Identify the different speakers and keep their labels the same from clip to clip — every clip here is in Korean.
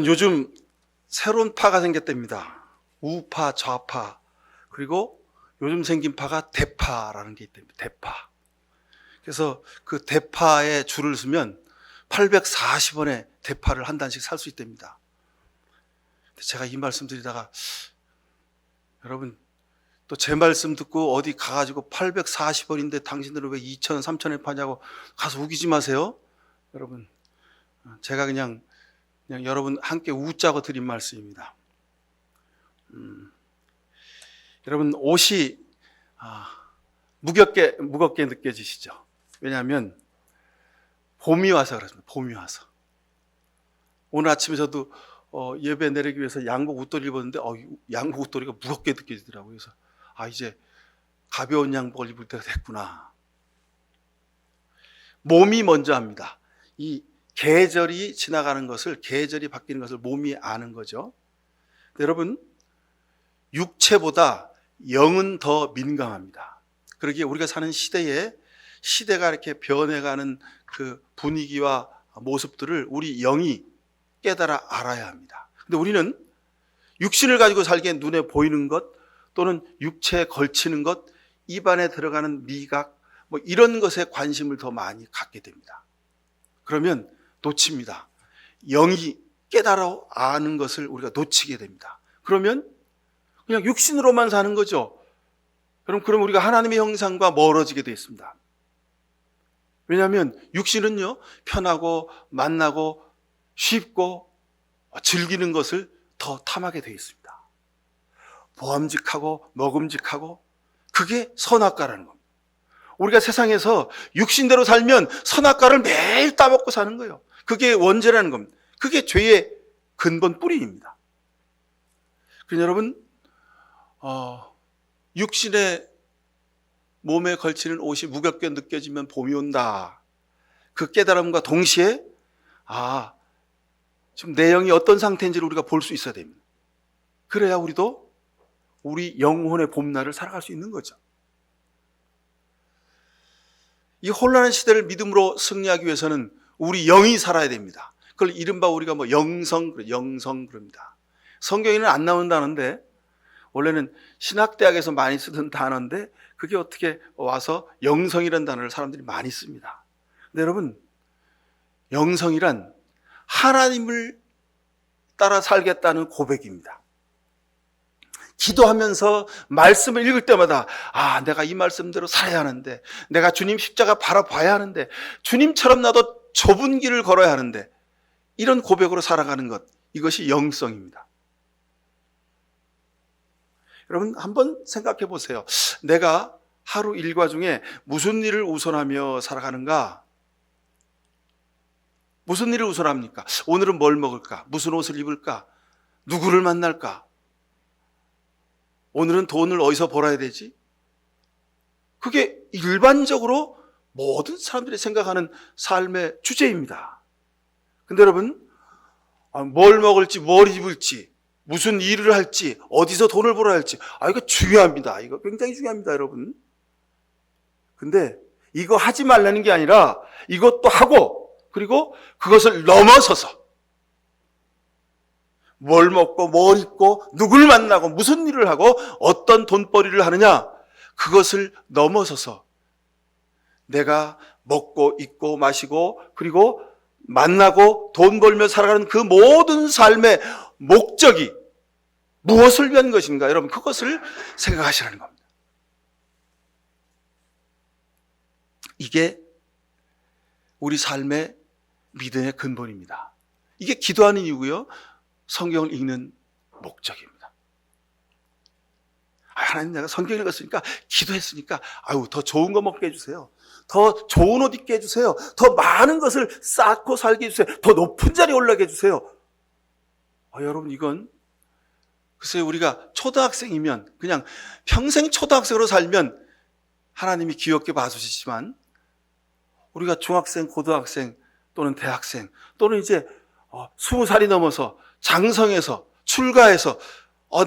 Speaker 1: 여러분, 요즘 새로운 파가 생겼답니다. 우파, 좌파, 그리고 요즘 생긴 파가 대파라는 게 있답니다. 대파. 그래서 그 대파에 줄을 서면 840원에 대파를 한 단씩 살 수 있답니다. 제가 이 말씀 드리다가 여러분, 또 제 말씀 듣고 어디 가가지고 840원인데 당신들은 왜 2,000원, 3,000원에 파냐고 가서 우기지 마세요. 여러분, 제가 그냥 여러분 함께 웃자고 드린 말씀입니다. 여러분, 옷이 무겁게 느껴지시죠? 왜냐하면 봄이 와서 그렇습니다. 봄이 와서. 오늘 아침에 저도 예배 내리기 위해서 양복 웃도리 입었는데 양복 웃도리가 무겁게 느껴지더라고요. 그래서 이제 가벼운 양복을 입을 때가 됐구나. 몸이 먼저 합니다. 이 계절이 지나가는 것을, 계절이 바뀌는 것을 몸이 아는 거죠. 여러분, 육체보다 영은 더 민감합니다. 그러기에 우리가 사는 시대에 시대가 이렇게 변해가는 그 분위기와 모습들을 우리 영이 깨달아 알아야 합니다. 근데 우리는 육신을 가지고 살기엔 눈에 보이는 것, 또는 육체에 걸치는 것, 입안에 들어가는 미각, 이런 것에 관심을 더 많이 갖게 됩니다. 그러면 놓칩니다. 영이 깨달아 아는 것을 우리가 놓치게 됩니다. 그러면 그냥 육신으로만 사는 거죠. 그럼 우리가 하나님의 형상과 멀어지게 되어 있습니다. 왜냐하면 육신은요, 편하고 만나고 쉽고 즐기는 것을 더 탐하게 되어 있습니다. 보암직하고 먹음직하고, 그게 선악과라는 겁니다. 우리가 세상에서 육신대로 살면 선악과를 매일 따먹고 사는 거예요. 그게 원죄라는 겁니다. 그게 죄의 근본 뿌리입니다. 그래서 여러분, 육신의 몸에 걸치는 옷이 무겁게 느껴지면 봄이 온다. 그 깨달음과 동시에 지금 내 영이 어떤 상태인지를 우리가 볼 수 있어야 됩니다. 그래야 우리도 우리 영혼의 봄날을 살아갈 수 있는 거죠. 이 혼란한 시대를 믿음으로 승리하기 위해서는 우리 영이 살아야 됩니다. 그걸 이른바 우리가 영성 그럽니다. 성경에는 안 나온다는데, 원래는 신학대학에서 많이 쓰던 단어인데 그게 어떻게 와서 영성이라는 단어를 사람들이 많이 씁니다. 근데 여러분, 영성이란 하나님을 따라 살겠다는 고백입니다. 기도하면서 말씀을 읽을 때마다 내가 이 말씀대로 살아야 하는데, 내가 주님 십자가 바라봐야 하는데, 주님처럼 나도 좁은 길을 걸어야 하는데, 이런 고백으로 살아가는 것, 이것이 영성입니다. 여러분, 한번 생각해 보세요. 내가 하루 일과 중에 무슨 일을 우선하며 살아가는가? 무슨 일을 우선합니까? 오늘은 뭘 먹을까? 무슨 옷을 입을까? 누구를 만날까? 오늘은 돈을 어디서 벌어야 되지? 그게 일반적으로 모든 사람들이 생각하는 삶의 주제입니다. 근데 여러분, 뭘 먹을지, 뭘 입을지, 무슨 일을 할지, 어디서 돈을 벌어야 할지, 이거 중요합니다. 이거 굉장히 중요합니다, 여러분. 근데 이거 하지 말라는 게 아니라 이것도 하고, 그리고 그것을 넘어서서 뭘 먹고 뭘 입고 누굴 만나고 무슨 일을 하고 어떤 돈벌이를 하느냐, 그것을 넘어서서 내가 먹고 입고 마시고 그리고 만나고 돈 벌며 살아가는 그 모든 삶의 목적이 무엇을 위한 것인가, 여러분, 그것을 생각하시라는 겁니다. 이게 우리 삶의 믿음의 근본입니다. 이게 기도하는 이유고요, 성경을 읽는 목적입니다. 하나님, 내가 성경 읽었으니까, 기도했으니까 더 좋은 거 먹게 해주세요. 더 좋은 옷 입게 해주세요. 더 많은 것을 쌓고 살게 해주세요. 더 높은 자리에 올라게 해주세요. 여러분, 이건 글쎄요, 우리가 초등학생이면, 그냥 평생 초등학생으로 살면 하나님이 귀엽게 봐주시지만, 우리가 중학생, 고등학생 또는 대학생 또는 이제 20살이 넘어서 장성해서 출가해서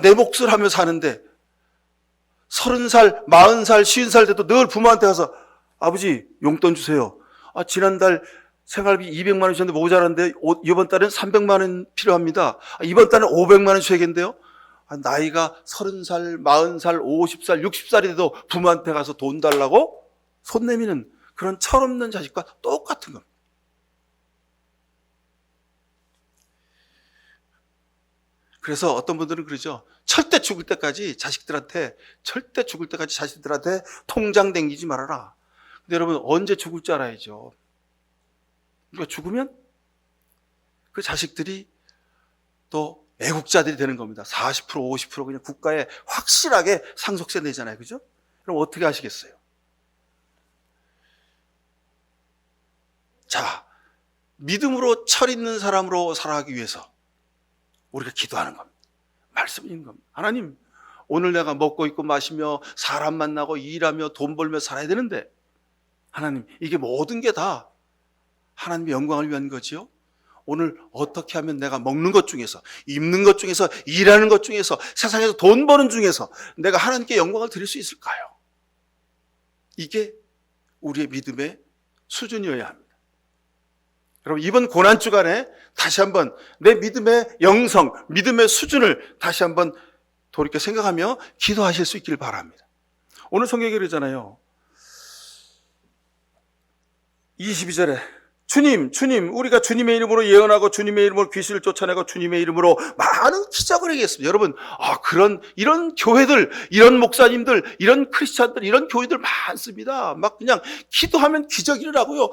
Speaker 1: 내 몫을 하며 사는데, 30살, 40살, 50살 돼도 늘 부모한테 가서 아버지 용돈 주세요. 지난달 생활비 200만 원 주셨는데 모자란데 이번 달엔 300만 원 필요합니다. 이번 달엔 500만 원 줘야겠는데요. 나이가 30살, 40살, 50살, 60살이 돼도 부모한테 가서 돈 달라고 손 내미는 그런 철없는 자식과 똑같은 겁니다. 그래서 어떤 분들은 그러죠. 절대 죽을 때까지 자식들한테 통장 댕기지 말아라. 근데 여러분, 언제 죽을 줄 알아야죠. 그러니까 죽으면 그 자식들이 또 애국자들이 되는 겁니다. 40%, 50% 그냥 국가에 확실하게 상속세 내잖아요. 그죠? 그럼 어떻게 하시겠어요? 자, 믿음으로 철 있는 사람으로 살아가기 위해서 우리가 기도하는 겁니다. 말씀인 겁니다. 하나님, 오늘 내가 먹고 있고 마시며 사람 만나고 일하며 돈 벌며 살아야 되는데, 하나님, 이게 모든 게 다 하나님의 영광을 위한 거지요. 오늘 어떻게 하면 내가 먹는 것 중에서, 입는 것 중에서, 일하는 것 중에서, 세상에서 돈 버는 중에서 내가 하나님께 영광을 드릴 수 있을까요? 이게 우리의 믿음의 수준이어야 합니다. 여러분, 이번 고난주간에 다시 한번 내 믿음의 영성, 믿음의 수준을 다시 한번 돌이켜 생각하며 기도하실 수 있기를 바랍니다. 오늘 성경에 그러잖아요. 22절에 주님, 우리가 주님의 이름으로 예언하고 주님의 이름으로 귀신을 쫓아내고 주님의 이름으로 많은 기적을 행했습니다. 여러분, 이런 교회들, 이런 목사님들, 이런 크리스찬들, 이런 교회들 많습니다. 막 그냥 기도하면 기적이 일어나고요.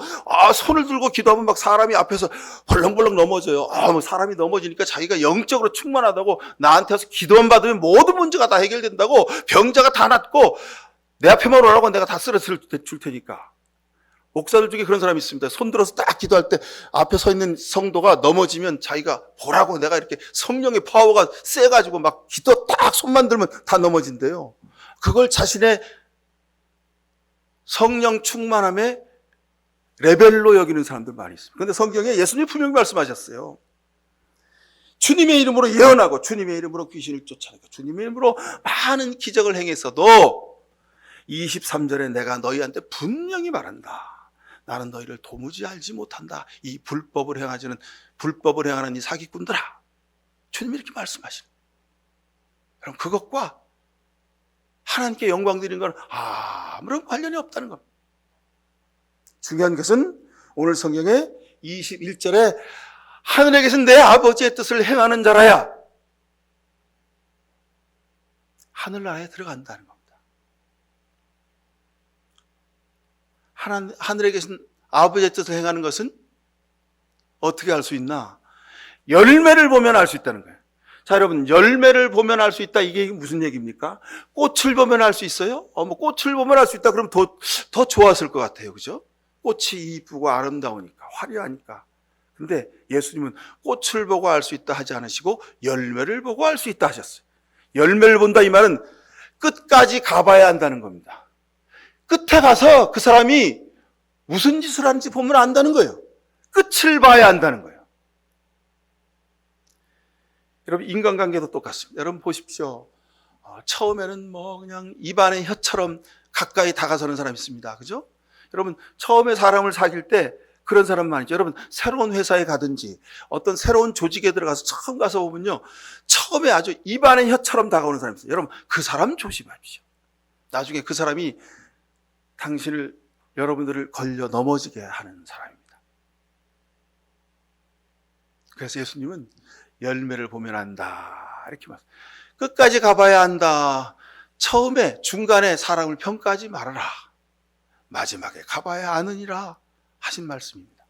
Speaker 1: 손을 들고 기도하면 막 사람이 앞에서 벌렁벌렁 넘어져요. 사람이 넘어지니까 자기가 영적으로 충만하다고 나한테 와서 기도만 받으면 모든 문제가 다 해결된다고, 병자가 다 낫고 내 앞에만 오라고 내가 다 쓰러뜨릴 줄 테니까. 목사들 중에 그런 사람이 있습니다. 손 들어서 딱 기도할 때 앞에 서 있는 성도가 넘어지면 자기가 보라고, 내가 이렇게 성령의 파워가 세가지고 막 기도 딱 손만 들면 다 넘어진대요. 그걸 자신의 성령 충만함의 레벨로 여기는 사람들 많이 있습니다. 그런데 성경에 예수님이 분명히 말씀하셨어요. 주님의 이름으로 예언하고 주님의 이름으로 귀신을 쫓아내고 주님의 이름으로 많은 기적을 행했어도 23절에 내가 너희한테 분명히 말한다. 나는 너희를 도무지 알지 못한다. 이 불법을 행하는 이 사기꾼들아. 주님이 이렇게 말씀하시는 거예요. 그럼 그것과 하나님께 영광 드리는 건 아무런 관련이 없다는 겁니다. 중요한 것은 오늘 성경에 21절에 하늘에 계신 내 아버지의 뜻을 행하는 자라야 하늘나라에 들어간다는 겁니다. 하늘에 계신 아버지의 뜻을 행하는 것은 어떻게 알 수 있나? 열매를 보면 알 수 있다는 거예요. 자, 여러분, 열매를 보면 알 수 있다. 이게 무슨 얘기입니까? 꽃을 보면 알 수 있어요? 꽃을 보면 알 수 있다. 그럼 더 좋았을 것 같아요. 그죠? 꽃이 이쁘고 아름다우니까, 화려하니까. 근데 예수님은 꽃을 보고 알 수 있다 하지 않으시고 열매를 보고 알 수 있다 하셨어요. 열매를 본다 이 말은 끝까지 가봐야 한다는 겁니다. 끝에 가서 그 사람이 무슨 짓을 하는지 보면 안다는 거예요. 끝을 봐야 한다는 거예요. 여러분, 인간관계도 똑같습니다. 여러분 보십시오. 처음에는 그냥 입안의 혀처럼 가까이 다가서는 사람이 있습니다. 그죠? 여러분, 처음에 사람을 사귈 때 그런 사람 많죠. 여러분, 새로운 회사에 가든지 어떤 새로운 조직에 들어가서 처음 가서 보면요, 처음에 아주 입안의 혀처럼 다가오는 사람이 있어요. 여러분, 그 사람 조심하십시오. 나중에 그 사람이 여러분들을 걸려 넘어지게 하는 사람입니다. 그래서 예수님은 열매를 보면 안다 이렇게 말씀. 끝까지 가봐야 한다. 처음에 중간에 사람을 평가하지 말아라. 마지막에 가봐야 아느니라 하신 말씀입니다.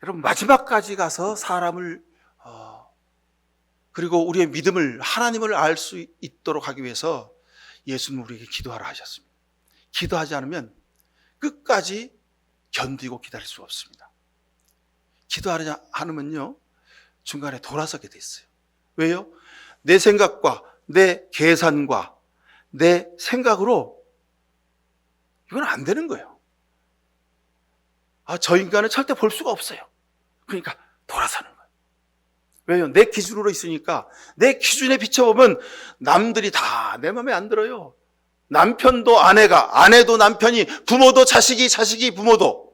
Speaker 1: 여러분, 마지막까지 가서 사람을 그리고 우리의 믿음을, 하나님을 알 수 있도록 하기 위해서 예수님은 우리에게 기도하라 하셨습니다. 기도하지 않으면 끝까지 견디고 기다릴 수 없습니다. 기도하지 않으면요, 중간에 돌아서게 돼 있어요. 왜요? 내 생각과 내 계산과 내 생각으로 이건 안 되는 거예요. 저 인간은 절대 볼 수가 없어요. 그러니까 돌아서는 거예요. 왜요? 내 기준으로 있으니까 내 기준에 비춰보면 남들이 다 내 마음에 안 들어요. 남편도 아내가, 아내도 남편이, 부모도 자식이, 자식이 부모도,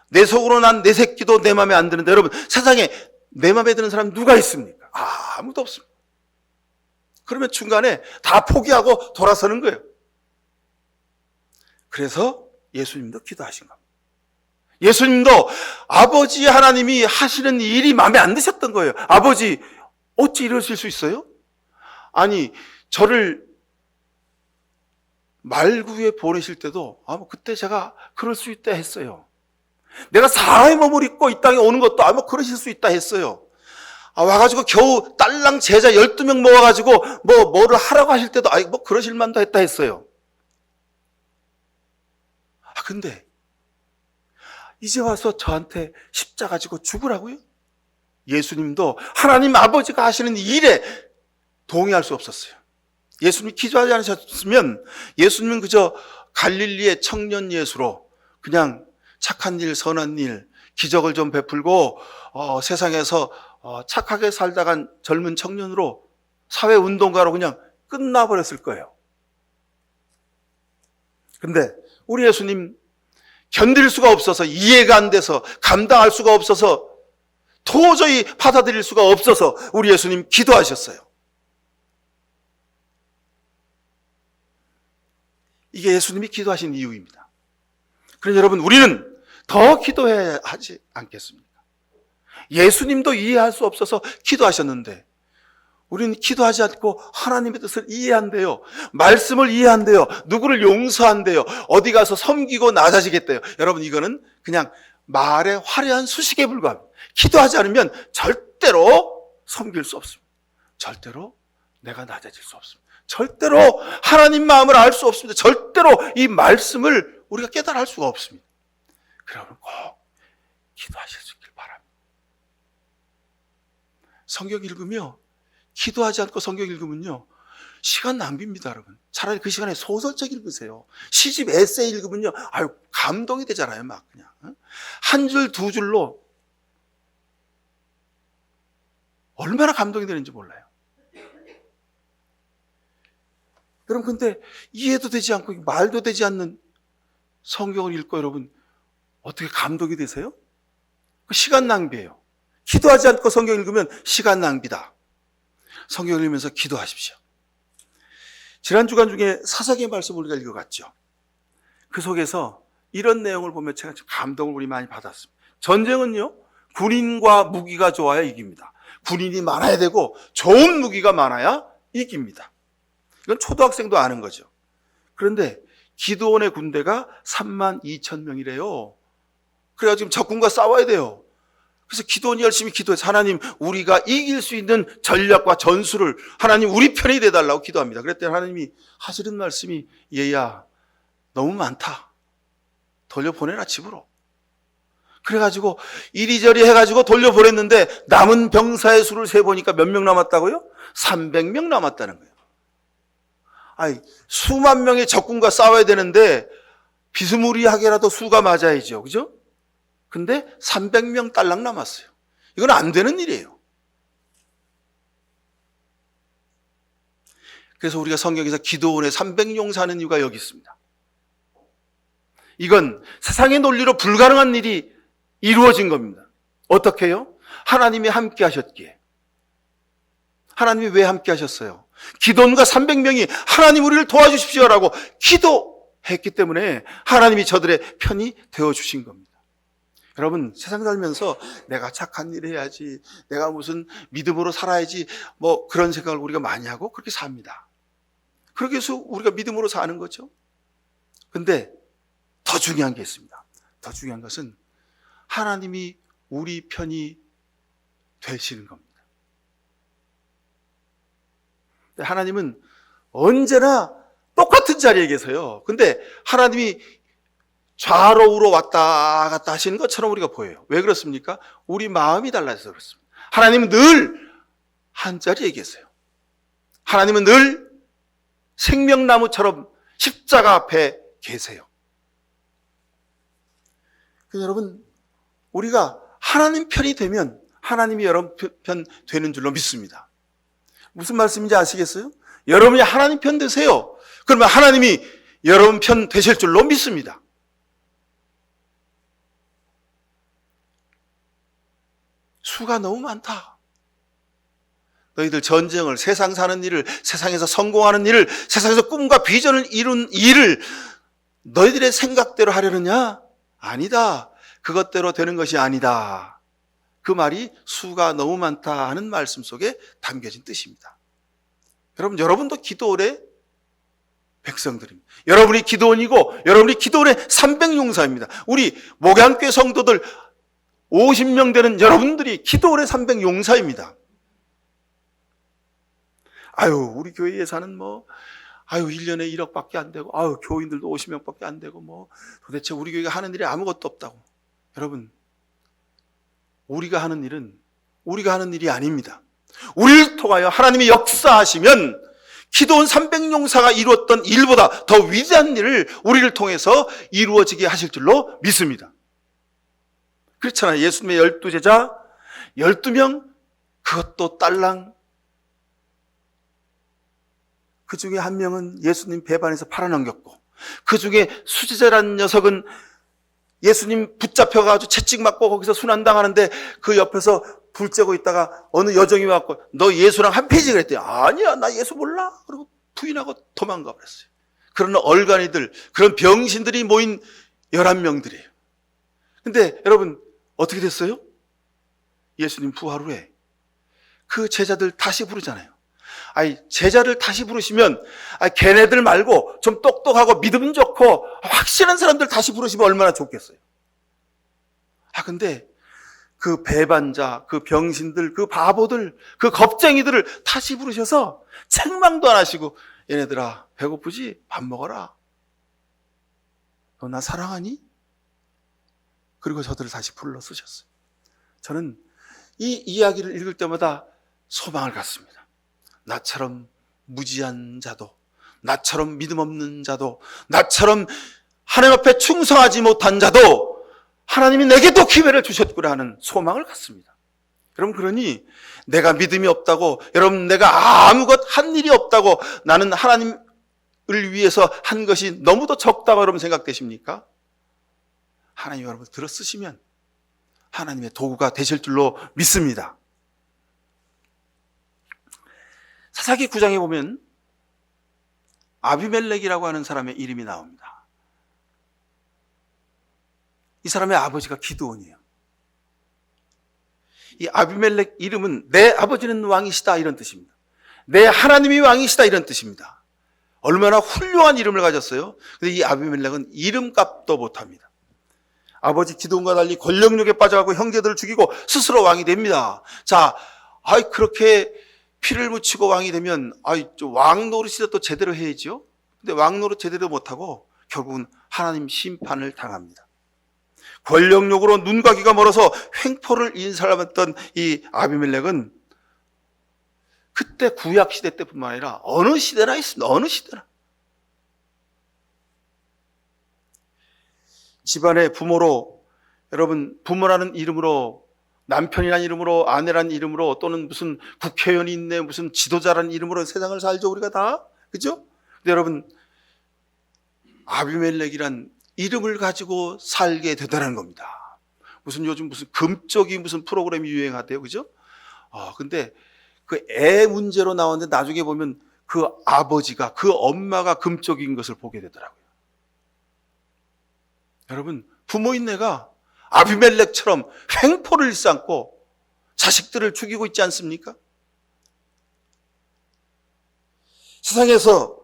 Speaker 1: 내 속으로 난 내 새끼도 내 마음에 안 드는데, 여러분 세상에 내 마음에 드는 사람 누가 있습니까? 아무도 없습니다. 그러면 중간에 다 포기하고 돌아서는 거예요. 그래서 예수님도 기도하신 겁니다. 예수님도 아버지 하나님이 하시는 일이 마음에 안 드셨던 거예요. 아버지, 어찌 이러실 수 있어요? 아니, 저를 말구에 보내실 때도 그때 제가 그럴 수 있다 했어요. 내가 사람의 몸을 입고 이 땅에 오는 것도 그러실 수 있다 했어요. 와가지고 겨우 딸랑 제자 12명 모아가지고 뭐를 하라고 하실 때도 그러실 만도 했다 했어요. 근데 이제 와서 저한테 십자가 지고 죽으라고요? 예수님도 하나님 아버지가 하시는 일에 동의할 수 없었어요. 예수님이 기도하지 않으셨으면 예수님은 그저 갈릴리의 청년 예수로 그냥 착한 일, 선한 일, 기적을 좀 베풀고 세상에서 착하게 살다간 젊은 청년으로 사회운동가로 그냥 끝나버렸을 거예요. 근데 우리 예수님 견딜 수가 없어서, 이해가 안 돼서, 감당할 수가 없어서, 도저히 받아들일 수가 없어서 우리 예수님 기도하셨어요. 이게 예수님이 기도하신 이유입니다. 그래서 여러분, 우리는 더 기도해야 하지 않겠습니까? 예수님도 이해할 수 없어서 기도하셨는데 우리는 기도하지 않고 하나님의 뜻을 이해한대요. 말씀을 이해한대요. 누구를 용서한대요. 어디 가서 섬기고 낮아지겠대요. 여러분, 이거는 그냥 말의 화려한 수식에 불과합니다. 기도하지 않으면 절대로 섬길 수 없습니다. 절대로 내가 낮아질 수 없습니다. 절대로 하나님 마음을 알 수 없습니다. 절대로 이 말씀을 우리가 깨달을 수가 없습니다. 그러면 꼭 기도하실 수 있길 바랍니다. 성경 읽으며 기도하지 않고 성경 읽으면요, 시간 낭비입니다, 여러분. 차라리 그 시간에 소설책 읽으세요. 시집 에세이 읽으면요, 감동이 되잖아요, 막 그냥. 한 줄, 두 줄로 얼마나 감동이 되는지 몰라요. 여러분, 근데 이해도 되지 않고 말도 되지 않는 성경을 읽고 여러분, 어떻게 감동이 되세요? 시간 낭비예요. 기도하지 않고 성경 읽으면 시간 낭비다. 성경 읽으면서 기도하십시오. 지난 주간 중에 사사기의 말씀을 우리가 읽어갔죠. 그 속에서 이런 내용을 보면 제가 감동을 우리 많이 받았습니다. 전쟁은요, 군인과 무기가 좋아야 이깁니다. 군인이 많아야 되고 좋은 무기가 많아야 이깁니다. 이건 초등학생도 아는 거죠. 그런데 기드온의 군대가 32,000명이래요. 그래가지고 지금 적군과 싸워야 돼요. 그래서 기드온이 열심히 기도해서 하나님, 우리가 이길 수 있는 전략과 전술을 하나님 우리 편이 돼달라고 기도합니다. 그랬더니 하나님이 하시는 말씀이, 얘야, 너무 많다. 돌려보내라, 집으로. 그래가지고 이리저리 해가지고 돌려보냈는데 남은 병사의 수를 세보니까 몇 명 남았다고요? 300명 남았다는 거예요. 수만 명의 적군과 싸워야 되는데 비스무리하게라도 수가 맞아야죠. 그죠? 근데 300명 딸랑 남았어요. 이건 안 되는 일이에요. 그래서 우리가 성경에서 기드온의 300용사는 이유가 여기 있습니다. 이건 세상의 논리로 불가능한 일이 이루어진 겁니다. 어떻게 해요? 하나님이 함께 하셨기에. 하나님이 왜 함께 하셨어요? 기드온과 300명이 하나님 우리를 도와주십시오라고 기도했기 때문에 하나님이 저들의 편이 되어주신 겁니다. 여러분, 세상 살면서 내가 착한 일 해야지, 내가 무슨 믿음으로 살아야지, 그런 생각을 우리가 많이 하고 그렇게 삽니다. 그렇게 해서 우리가 믿음으로 사는 거죠. 근데 더 중요한 게 있습니다. 더 중요한 것은 하나님이 우리 편이 되시는 겁니다. 하나님은 언제나 똑같은 자리에 계세요. 근데 하나님이 좌로 우로 왔다 갔다 하시는 것처럼 우리가 보여요. 왜 그렇습니까? 우리 마음이 달라서 그렇습니다. 하나님은 늘 한 자리에 계세요. 하나님은 늘 생명나무처럼 십자가 앞에 계세요. 여러분, 우리가 하나님 편이 되면 하나님이 여러분 편 되는 줄로 믿습니다. 무슨 말씀인지 아시겠어요? 여러분이 하나님 편 되세요. 그러면 하나님이 여러분 편 되실 줄로 믿습니다. 수가 너무 많다. 너희들 전쟁을, 세상 사는 일을, 세상에서 성공하는 일을, 세상에서 꿈과 비전을 이룬 일을 너희들의 생각대로 하려느냐? 아니다. 그것대로 되는 것이 아니다. 그 말이 수가 너무 많다 하는 말씀 속에 담겨진 뜻입니다. 여러분도 기도원의 백성들입니다. 여러분이 기도원이고 여러분이 기도원의 300용사입니다. 우리 목양교회 성도들 50명 되는 여러분들이 기도원의 300용사입니다. 우리 교회에 사는 1년에 1억밖에 안 되고, 교인들도 50명밖에 안 되고, 도대체 우리 교회가 하는 일이 아무것도 없다고. 여러분, 우리가 하는 일이 아닙니다. 우리를 통하여 하나님이 역사하시면 기도원 300용사가 이루었던 일보다 더 위대한 일을 우리를 통해서 이루어지게 하실 줄로 믿습니다. 그렇잖아요. 예수님의 12제자, 12명, 그것도 딸랑. 그 중에 한 명은 예수님 배반에서 팔아넘겼고, 그 중에 수제자라는 녀석은 예수님 붙잡혀가지고 채찍 맞고 거기서 순환당하는데 그 옆에서 불 쬐고 있다가 어느 여정이 왔고, 너 예수랑 한 페이지 그랬더니, 아니야, 나 예수 몰라. 그리고 부인하고 도망가 버렸어요. 그런 얼간이들, 그런 병신들이 모인 11명들이에요. 근데 여러분, 어떻게 됐어요? 예수님 부활 후에 그 제자들 다시 부르잖아요. 제자를 다시 부르시면, 걔네들 말고 좀 똑똑하고 믿음 좋고 확실한 사람들 다시 부르시면 얼마나 좋겠어요. 근데 그 배반자, 그 병신들, 그 바보들, 그 겁쟁이들을 다시 부르셔서 책망도 안 하시고, 얘네들아, 배고프지? 밥 먹어라. 너 나 사랑하니? 그리고 저들을 다시 불러 쓰셨어요. 저는 이 이야기를 읽을 때마다 소망을 갖습니다. 나처럼 무지한 자도, 나처럼 믿음 없는 자도, 나처럼 하나님 앞에 충성하지 못한 자도 하나님이 내게도 기회를 주셨구나 하는 소망을 갖습니다. 여러분, 그러니 내가 믿음이 없다고, 여러분 내가 아무것 한 일이 없다고, 나는 하나님을 위해서 한 것이 너무도 적다고 여러분 생각되십니까? 하나님 여러분 들어 쓰시면 하나님의 도구가 되실 줄로 믿습니다. 사사기 9장에 보면 아비멜렉이라고 하는 사람의 이름이 나옵니다. 이 사람의 아버지가 기드온이에요. 이 아비멜렉 이름은 내 아버지는 왕이시다 이런 뜻입니다. 내 하나님이 왕이시다 이런 뜻입니다. 얼마나 훌륭한 이름을 가졌어요. 근데 이 아비멜렉은 이름값도 못합니다. 아버지 기드온과 달리 권력욕에 빠져가고 형제들을 죽이고 스스로 왕이 됩니다. 자, 그렇게 피를 묻히고 왕이 되면 왕 노릇이라도 또 제대로 해야죠. 근데 왕 노릇 제대로 못하고 결국은 하나님 심판을 당합니다. 권력욕으로 눈과 귀가 멀어서 횡포를 인사했던 이 아비멜렉은 그때 구약 시대 때뿐만 아니라 어느 시대나 있습니다. 어느 시대나. 집안의 부모로, 여러분 부모라는 이름으로, 남편이라는 이름으로, 아내라는 이름으로, 또는 무슨 국회의원이 있네, 무슨 지도자라는 이름으로 세상을 살죠, 우리가 다. 그죠? 근데 여러분, 아비멜렉이란 이름을 가지고 살게 되더라는 겁니다. 요즘 무슨 금쪽이 무슨 프로그램이 유행하대요. 그죠? 근데 그 애 문제로 나왔는데 나중에 보면 그 아버지가, 그 엄마가 금쪽인 것을 보게 되더라고요. 여러분, 부모인 내가 아비멜렉처럼 횡포를 일삼고 자식들을 죽이고 있지 않습니까? 세상에서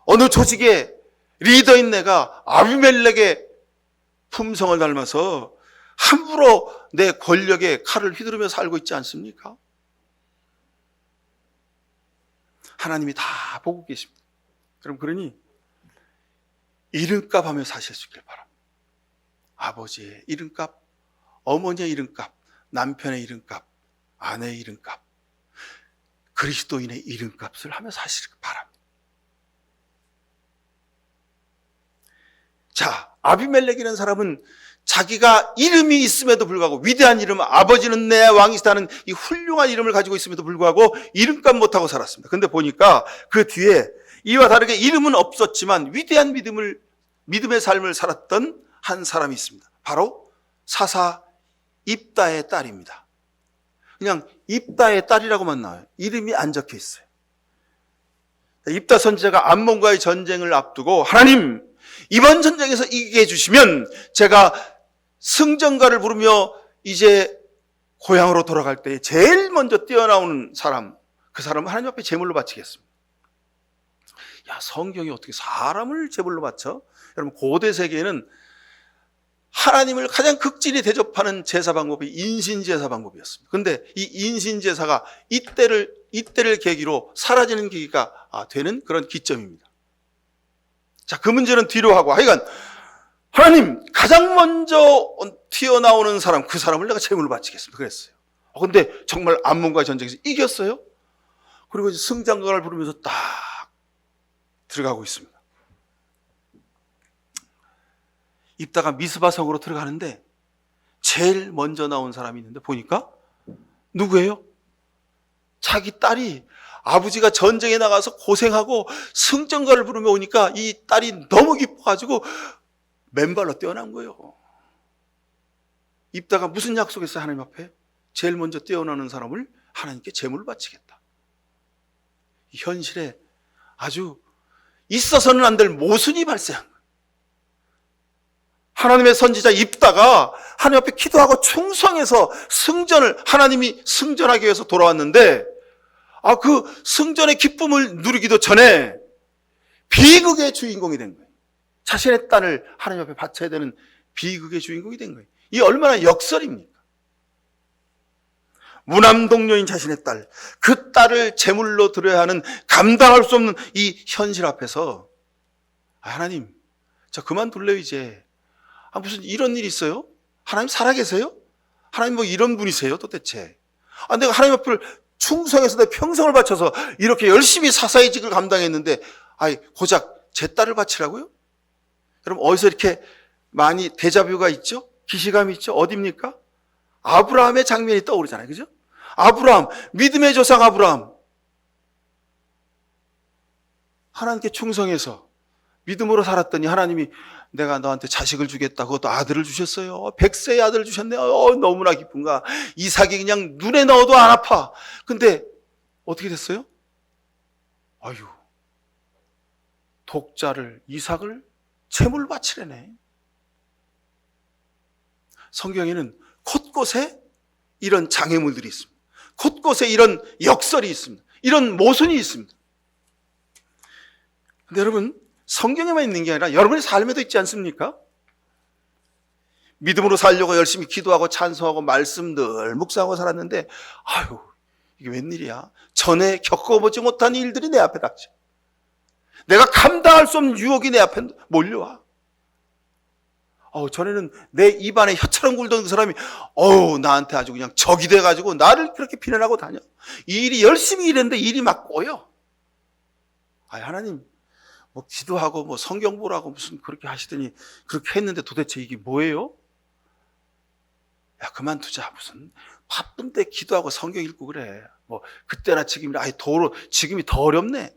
Speaker 1: 어느 조직의 리더인 내가 아비멜렉의 품성을 닮아서 함부로 내 권력에 칼을 휘두르며 살고 있지 않습니까? 하나님이 다 보고 계십니다. 그럼 그러니 이름값 하며 사실 수 있길 바랍니다. 아버지의 이름값, 어머니의 이름값, 남편의 이름값, 아내의 이름값, 그리스도인의 이름값을 하며 사시길 바랍니다. 자, 아비멜렉이라는 사람은 자기가 이름이 있음에도 불구하고, 위대한 이름, 아버지는 내 왕이시다는 이 훌륭한 이름을 가지고 있음에도 불구하고 이름값 못하고 살았습니다. 근데 보니까 그 뒤에 이와 다르게 이름은 없었지만 위대한 믿음의 삶을 살았던 한 사람이 있습니다. 바로 사사 입다의 딸입니다. 그냥 입다의 딸이라고만 나와요. 이름이 안 적혀 있어요. 입다 선지자가 암몬과의 전쟁을 앞두고 하나님, 이번 전쟁에서 이기게 해주시면 제가 승전가를 부르며 이제 고향으로 돌아갈 때 제일 먼저 뛰어나오는 사람, 그 사람은 하나님 앞에 제물로 바치겠습니다. 야, 성경이 어떻게 사람을 제물로 바쳐? 여러분, 고대 세계에는 하나님을 가장 극진히 대접하는 제사 방법이 인신제사 방법이었습니다. 그런데 이 인신제사가 이때를 계기로 사라지는 계기가 되는 그런 기점입니다. 자, 그 문제는 뒤로 하고, 하여간 하나님, 가장 먼저 튀어나오는 사람, 그 사람을 내가 제물로 바치겠습니다. 그랬어요. 근데 정말 암몬과의 전쟁에서 이겼어요. 그리고 이제 승장가를 부르면서 딱 들어가고 있습니다. 입다가 미스바 성으로 들어가는데 제일 먼저 나온 사람이 있는데 보니까 누구예요? 자기 딸이, 아버지가 전쟁에 나가서 고생하고 승전가를 부르며 오니까 이 딸이 너무 기뻐가지고 맨발로 뛰어난 거예요. 입다가 무슨 약속했어요? 하나님 앞에 제일 먼저 뛰어나는 사람을 하나님께 제물을 바치겠다. 현실에 아주 있어서는 안 될 모순이 발생한 거예요. 하나님의 선지자 입다가 하나님 앞에 기도하고 충성해서 승전을, 하나님이 승전하기 위해서 돌아왔는데, 그 승전의 기쁨을 누리기도 전에 비극의 주인공이 된 거예요. 자신의 딸을 하나님 앞에 바쳐야 되는 비극의 주인공이 된 거예요. 이 얼마나 역설입니까? 무남동녀인 자신의 딸, 그 딸을 제물로 드려야 하는 감당할 수 없는 이 현실 앞에서 하나님, 저 그만둘래요 이제. 무슨 이런 일이 있어요? 하나님 살아계세요? 하나님 뭐 이런 분이세요 도대체? 내가 하나님 앞을 충성해서 내 평생을 바쳐서 이렇게 열심히 사사의 직을 감당했는데 고작 제 딸을 바치라고요? 여러분, 어디서 이렇게 많이 데자뷰가 있죠? 기시감이 있죠? 어디입니까? 아브라함의 장면이 떠오르잖아요. 그죠? 아브라함, 믿음의 조상 아브라함. 하나님께 충성해서 믿음으로 살았더니 하나님이 내가 너한테 자식을 주겠다. 그것도 아들을 주셨어요. 100세의 아들을 주셨네요. 너무나 기쁜가. 이삭이 그냥 눈에 넣어도 안 아파. 근데 어떻게 됐어요? 독자를, 이삭을 제물로 바치래네. 성경에는 곳곳에 이런 장애물들이 있습니다. 곳곳에 이런 역설이 있습니다. 이런 모순이 있습니다. 근데 여러분, 성경에만 있는 게 아니라 여러분의 삶에도 있지 않습니까? 믿음으로 살려고 열심히 기도하고 찬송하고 말씀 늘 묵상하고 살았는데 이게 웬일이야? 전에 겪어보지 못한 일들이 내 앞에 닥쳐. 내가 감당할 수 없는 유혹이 내 앞에 몰려와. 전에는 내 입안에 혀처럼 굴던 그 사람이 나한테 아주 그냥 적이 돼가지고 나를 그렇게 비난하고 다녀. 이 일이 열심히 일했는데 일이 막 꼬여. 하나님, 뭐 기도하고 뭐 성경 보라고 무슨 그렇게 하시더니 그렇게 했는데 도대체 이게 뭐예요? 야, 그만두자. 무슨 바쁜데 기도하고 성경 읽고 그래. 뭐 그때나 지금이나 지금이 더 어렵네.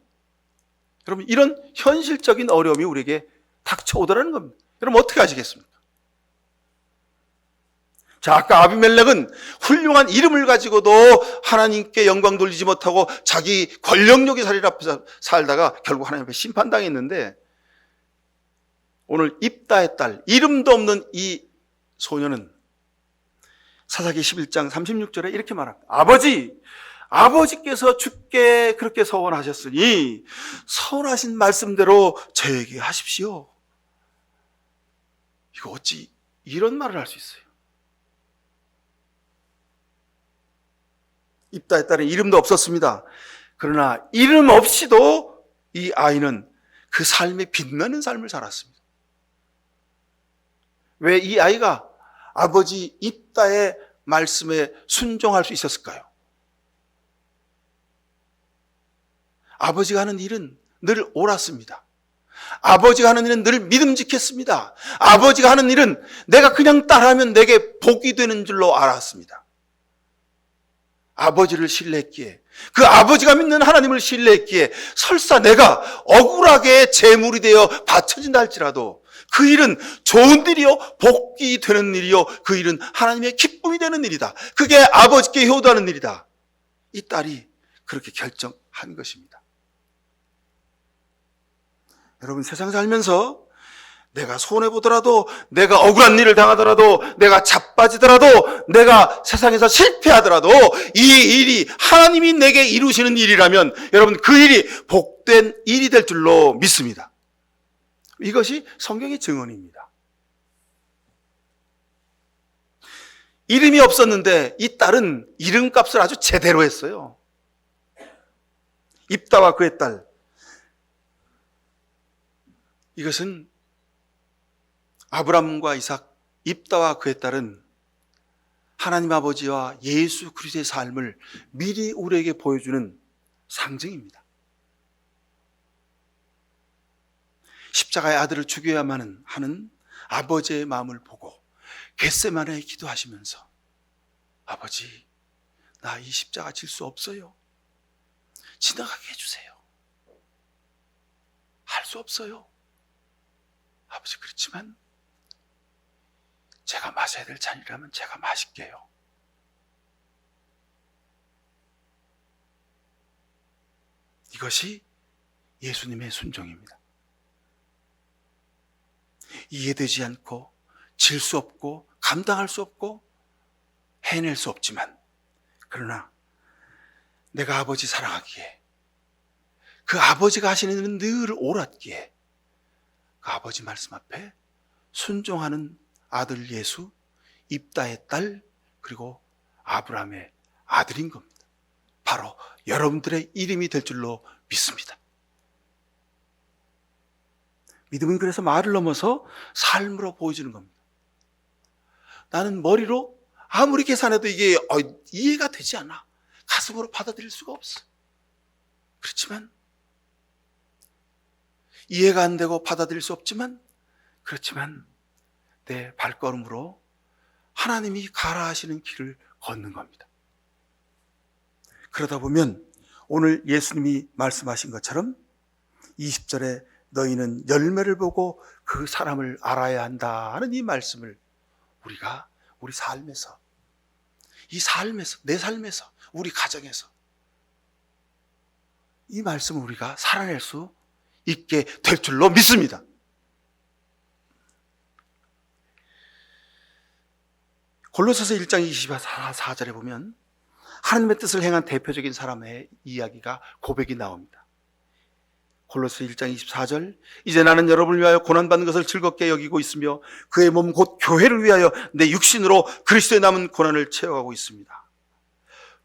Speaker 1: 여러분, 이런 현실적인 어려움이 우리에게 닥쳐오더라는 겁니다. 여러분, 어떻게 하시겠습니까? 자, 아까 아비멜렉은 훌륭한 이름을 가지고도 하나님께 영광 돌리지 못하고 자기 권력욕의 자리 앞에서 살다가 결국 하나님 앞에 심판당했는데, 오늘 입다의 딸, 이름도 없는 이 소녀는 사사기 11장 36절에 이렇게 말합니다. 아버지께서 주께 그렇게 서원하셨으니 서원하신 말씀대로 저에게 하십시오. 이거 어찌 이런 말을 할 수 있어요? 입다의 딸은 이름도 없었습니다. 그러나 이름 없이도 이 아이는 그 삶에 빛나는 삶을 살았습니다. 왜 이 아이가 아버지 입다의 말씀에 순종할 수 있었을까요? 아버지가 하는 일은 늘 옳았습니다. 아버지가 하는 일은 늘 믿음직했습니다. 아버지가 하는 일은 내가 그냥 따라하면 내게 복이 되는 줄로 알았습니다. 아버지를 신뢰했기에, 그 아버지가 믿는 하나님을 신뢰했기에 설사 내가 억울하게 제물이 되어 바쳐진다 할지라도 그 일은 좋은 일이요, 복이 되는 일이요, 그 일은 하나님의 기쁨이 되는 일이다. 그게 아버지께 효도하는 일이다. 이 딸이 그렇게 결정한 것입니다. 여러분, 세상 살면서 내가 손해보더라도, 내가 억울한 일을 당하더라도, 내가 자빠지더라도, 내가 세상에서 실패하더라도 이 일이 하나님이 내게 이루시는 일이라면 여러분, 그 일이 복된 일이 될 줄로 믿습니다. 이것이 성경의 증언입니다. 이름이 없었는데 이 딸은 이름값을 아주 제대로 했어요. 입다와 그의 딸. 이것은 아브람과 이삭, 입다와 그의 딸은 하나님 아버지와 예수 그리스도의 삶을 미리 우리에게 보여주는 상징입니다. 십자가의 아들을 죽여야만 하는 아버지의 마음을 보고 겟세마네에 기도하시면서, 아버지, 나 이 십자가 질 수 없어요. 지나가게 해주세요. 할 수 없어요. 아버지, 그렇지만 제가 마셔야 될 잔이라면 제가 마실게요. 이것이 예수님의 순종입니다. 이해되지 않고 질 수 없고 감당할 수 없고 해낼 수 없지만, 그러나 내가 아버지 사랑하기에, 그 아버지가 하시는 일은 늘 옳았기에 그 아버지 말씀 앞에 순종하는 아들 예수, 입다의 딸, 그리고 아브라함의 아들인 겁니다. 바로 여러분들의 이름이 될 줄로 믿습니다. 믿음은 그래서 말을 넘어서 삶으로 보여지는 겁니다. 나는 머리로 아무리 계산해도 이게 이해가 되지 않아. 가슴으로 받아들일 수가 없어. 그렇지만 이해가 안 되고 받아들일 수 없지만, 그렇지만 내 발걸음으로 하나님이 가라 하시는 길을 걷는 겁니다. 그러다 보면 오늘 예수님이 말씀하신 것처럼 20절에 너희는 열매를 보고 그 사람을 알아야 한다 하는 이 말씀을 우리가 우리 삶에서, 이 삶에서, 내 삶에서, 우리 가정에서 이 말씀을 우리가 살아낼 수 있게 될 줄로 믿습니다. 골로새서 1장 24절에 보면 하나님의 뜻을 행한 대표적인 사람의 이야기가, 고백이 나옵니다. 골로새 1장 24절, 이제 나는 여러분을 위하여 고난받는 것을 즐겁게 여기고 있으며 그의 몸 곧 교회를 위하여 내 육신으로 그리스도의 남은 고난을 채워가고 있습니다.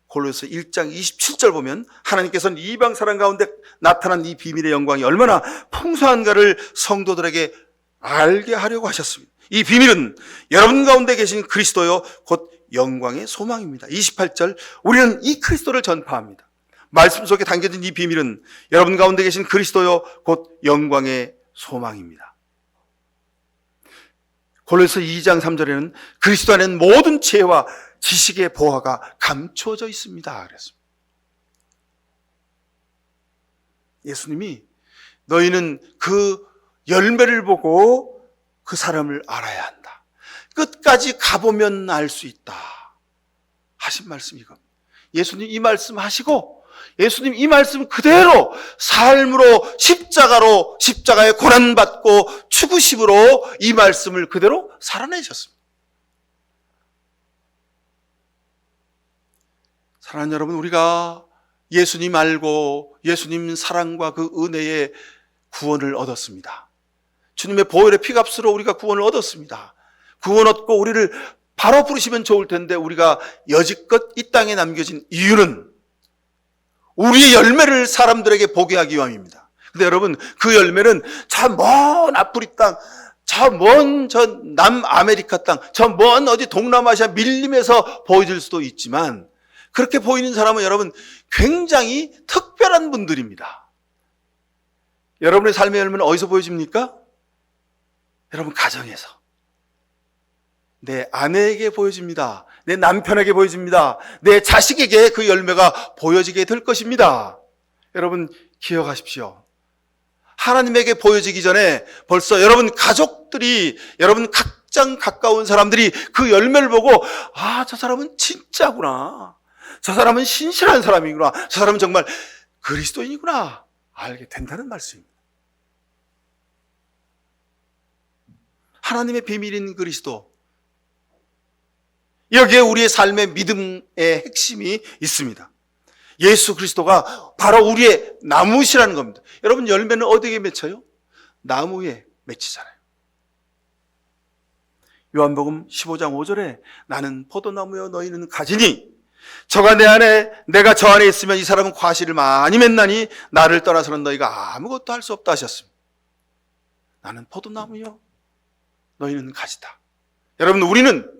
Speaker 1: 골로새 1장 27절 보면 하나님께서는 이방 사람 가운데 나타난 이 비밀의 영광이 얼마나 풍성한가를 성도들에게 알게 하려고 하셨습니다. 이 비밀은 여러분 가운데 계신 그리스도요 곧 영광의 소망입니다. 28절, 우리는 이 그리스도를 전파합니다. 말씀 속에 담겨진 이 비밀은 여러분 가운데 계신 그리스도요 곧 영광의 소망입니다. 골로새 2장 3절에는 그리스도 안에는 모든 지혜와 지식의 보화가 감추어져 있습니다 그랬습니다. 예수님이 너희는 그 열매를 보고 그 사람을 알아야 한다, 끝까지 가보면 알 수 있다 하신 말씀이 이겁니다. 예수님 이 말씀 하시고, 예수님 이 말씀 그대로 삶으로 십자가의 고난받고 죽으심으로 이 말씀을 그대로 살아내셨습니다. 사랑하는 여러분, 우리가 예수님 알고 예수님 사랑과 그 은혜의 구원을 얻었습니다. 주님의 보혈의 피값으로 우리가 구원을 얻었습니다. 구원 얻고 우리를 바로 부르시면 좋을 텐데 우리가 여지껏 이 땅에 남겨진 이유는 우리의 열매를 사람들에게 보게 하기 위함입니다. 근데 여러분, 그 열매는 저 먼 아프리 땅, 저 먼 남아메리카 땅, 저 먼 어디 동남아시아 밀림에서 보여질 수도 있지만, 그렇게 보이는 사람은 여러분 굉장히 특별한 분들입니다. 여러분의 삶의 열매는 어디서 보여집니까? 여러분 가정에서. 내 아내에게 보여집니다. 내 남편에게 보여집니다. 내 자식에게 그 열매가 보여지게 될 것입니다. 여러분 기억하십시오. 하나님에게 보여지기 전에 벌써 여러분 가족들이, 여러분 가장 가까운 사람들이 그 열매를 보고, 아, 저 사람은 진짜구나, 저 사람은 신실한 사람이구나, 저 사람은 정말 그리스도인이구나 알게 된다는 말씀입니다. 하나님의 비밀인 그리스도, 여기에 우리의 삶의 믿음의 핵심이 있습니다. 예수 그리스도가 바로 우리의 나무시라는 겁니다. 여러분 열매는 어디에 맺혀요? 나무에 맺히잖아요. 요한복음 15장 5절에 나는 포도나무여 너희는 가지니 저가 내 안에 내가 저 안에 있으면 이 사람은 과실을 많이 맺나니 나를 떠나서는 너희가 아무것도 할 수 없다 하셨습니다. 나는 포도나무여 너희는 가지다. 여러분 우리는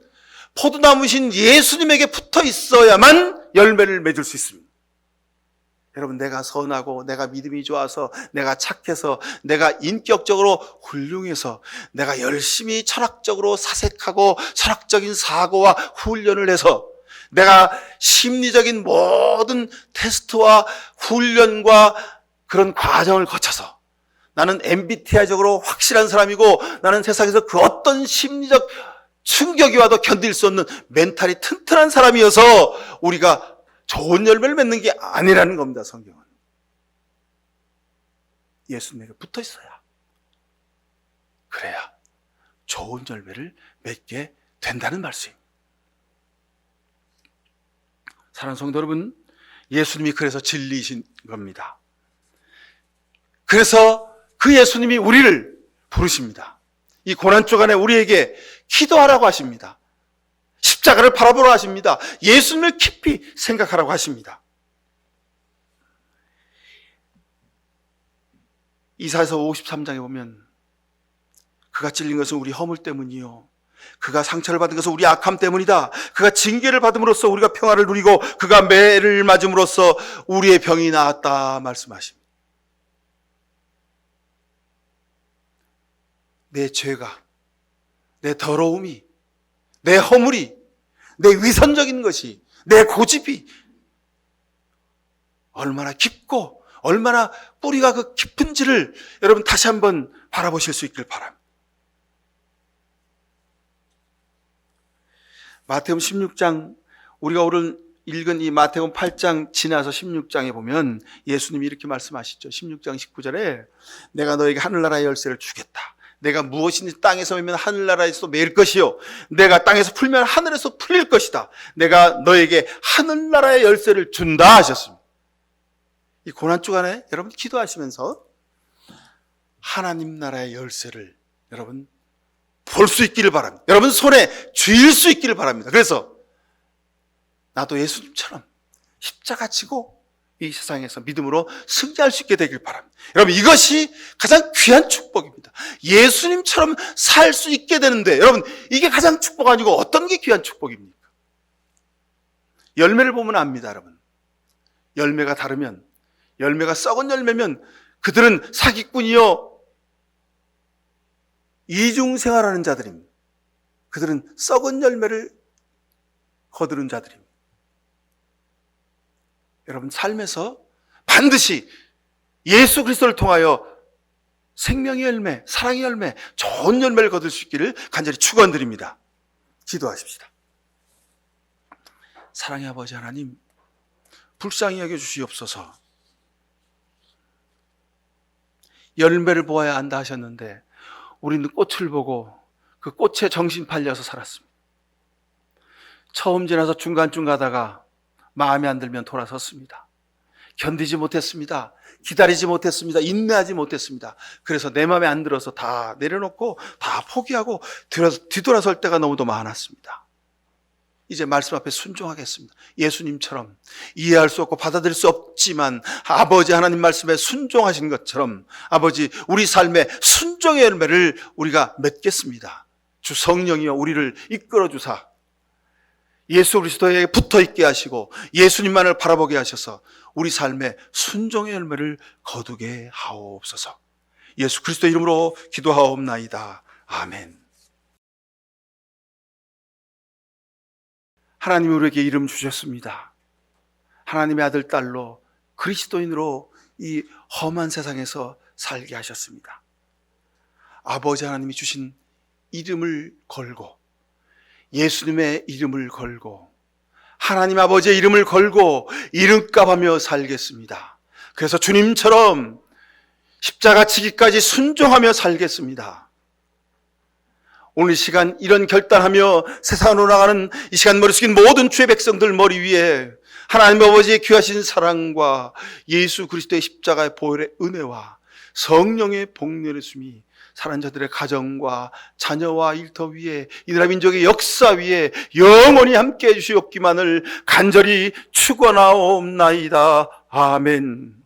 Speaker 1: 포도나무신 예수님에게 붙어 있어야만 열매를 맺을 수 있습니다. 여러분 내가 선하고 내가 믿음이 좋아서 내가 착해서 내가 인격적으로 훌륭해서 내가 열심히 철학적으로 사색하고 철학적인 사고와 훈련을 해서 내가 심리적인 모든 테스트와 훈련과 그런 과정을 거쳐서 나는 MBTI적으로 확실한 사람이고 나는 세상에서 그 어떤 심리적 충격이 와도 견딜 수 없는 멘탈이 튼튼한 사람이어서 우리가 좋은 열매를 맺는 게 아니라는 겁니다. 성경은 예수님에게 붙어 있어야, 그래야 좋은 열매를 맺게 된다는 말씀입니다. 사랑하는 성도 여러분, 예수님이 그래서 진리이신 겁니다. 그래서 그 예수님이 우리를 부르십니다. 이 고난 주간에 우리에게 기도하라고 하십니다. 십자가를 바라보라 하십니다. 예수님을 깊이 생각하라고 하십니다. 이사야서 53장에 보면 그가 찔린 것은 우리 허물 때문이요 그가 상처를 받은 것은 우리 악함 때문이다. 그가 징계를 받음으로써 우리가 평화를 누리고 그가 매를 맞음으로써 우리의 병이 나았다 말씀하십니다. 내 죄가, 내 더러움이, 내 허물이, 내 위선적인 것이, 내 고집이 얼마나 깊고 얼마나 뿌리가 그 깊은지를 여러분 다시 한번 바라보실 수 있길 바랍니다. 마태복음 16장, 우리가 오늘 읽은 이 마태복음 8장 지나서 16장에 보면 예수님이 이렇게 말씀하시죠. 16장 19절에 내가 너에게 하늘나라의 열쇠를 주겠다. 내가 무엇이든지 땅에서 매면 하늘나라에서 매일 것이요 내가 땅에서 풀면 하늘에서 풀릴 것이다. 내가 너에게 하늘나라의 열쇠를 준다 하셨습니다. 이 고난주간에 여러분 기도하시면서 하나님 나라의 열쇠를 여러분 볼 수 있기를 바랍니다. 여러분 손에 쥘 수 있기를 바랍니다. 그래서 나도 예수님처럼 십자가 지고 이 세상에서 믿음으로 승리할 수 있게 되길 바랍니다. 여러분 이것이 가장 귀한 축복입니다. 예수님처럼 살 수 있게 되는데 여러분 이게 가장 축복 아니고 어떤 게 귀한 축복입니까? 열매를 보면 압니다. 여러분 열매가 다르면, 열매가 썩은 열매면 그들은 사기꾼이요 이중생활하는 자들입니다. 그들은 썩은 열매를 거두는 자들입니다. 여러분 삶에서 반드시 예수 그리스도를 통하여 생명의 열매, 사랑의 열매, 좋은 열매를 거둘 수 있기를 간절히 축원드립니다. 기도하십시다. 사랑의 아버지 하나님, 불쌍히 여겨주시옵소서. 열매를 보아야 안다 하셨는데 우리는 꽃을 보고 그 꽃에 정신 팔려서 살았습니다. 처음 지나서 중간쯤 가다가 마음에 안 들면 돌아섰습니다. 견디지 못했습니다. 기다리지 못했습니다. 인내하지 못했습니다. 그래서 내 마음에 안 들어서 다 내려놓고 다 포기하고 뒤돌아설 때가 너무도 많았습니다. 이제 말씀 앞에 순종하겠습니다. 예수님처럼 이해할 수 없고 받아들일 수 없지만 아버지 하나님 말씀에 순종하신 것처럼 아버지 우리 삶의 순종의 열매를 우리가 맺겠습니다. 주 성령이여 우리를 이끌어 주사 예수 그리스도에게 붙어 있게 하시고 예수님만을 바라보게 하셔서 우리 삶의 순종의 열매를 거두게 하옵소서. 예수 그리스도 이름으로 기도하옵나이다. 아멘. 하나님이 우리에게 이름 주셨습니다. 하나님의 아들, 딸로 그리스도인으로 이 험한 세상에서 살게 하셨습니다. 아버지 하나님이 주신 이름을 걸고, 예수님의 이름을 걸고, 하나님 아버지의 이름을 걸고 이름값하며 살겠습니다. 그래서 주님처럼 십자가 지기까지 순종하며 살겠습니다. 오늘 이 시간 이런 결단하며 세상으로 나가는 이 시간 머리 숙인 모든 주의 백성들 머리 위에 하나님 아버지의 귀하신 사랑과 예수 그리스도의 십자가의 보혈의 은혜와 성령의 복내렸음이 사는 자들의 가정과 자녀와 일터 위에 이 나라 민족의 역사 위에 영원히 함께해 주시옵기만을 간절히 축원하옵나이다. 아멘.